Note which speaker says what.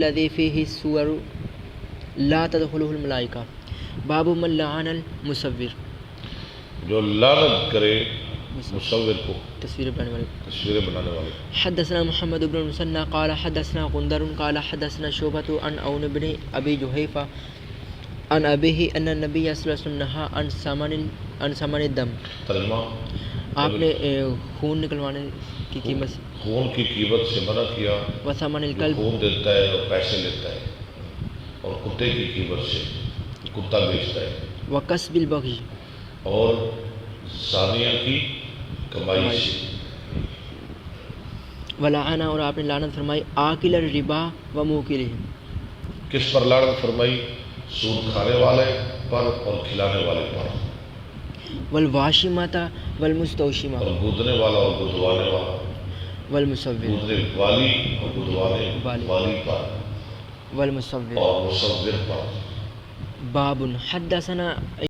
Speaker 1: الذي فيه الصور لا تدخله الملائکہ باب من لعن المصور،
Speaker 2: جو لعنت کرے مصور کو،
Speaker 1: تصویر
Speaker 2: بنانے والے.
Speaker 1: حدثنا محمد بن المثنى قال حدثنا غندر قال حدثنا شعبة عن عون بن ابي جحيفة عن ابيه ان النبي صلی اللہ علیہ وسلم نہى عن ثمن الدم.
Speaker 2: ترجمہ:
Speaker 1: آپ نے خون نکلوانے کی قیمت
Speaker 2: خون کی قیمت سے منع کیا.
Speaker 1: وثمن
Speaker 2: جو
Speaker 1: الکلب،
Speaker 2: خون دیتا ہے اور پیسے لیتا ہے، اور کتے کی قیمت سے کتا بیچتا ہے،
Speaker 1: وکسب البغی،
Speaker 2: اور زانیہ کی کمائی سے.
Speaker 1: ولعن، اور آپ نے لعنت فرمائی آکل الربا و موکلہ،
Speaker 2: کس پر لعنت فرمائی؟ سود کھانے والے پر اور کھلانے والے پر،
Speaker 1: والواشمۃ والمستوشمہ
Speaker 2: اور گودنے والا اور گدوانے والا،
Speaker 1: والمصور
Speaker 2: گودنے والی اور گدوانے والی پر،
Speaker 1: والمصور.
Speaker 2: اور مصور پر.
Speaker 1: باب حدثنا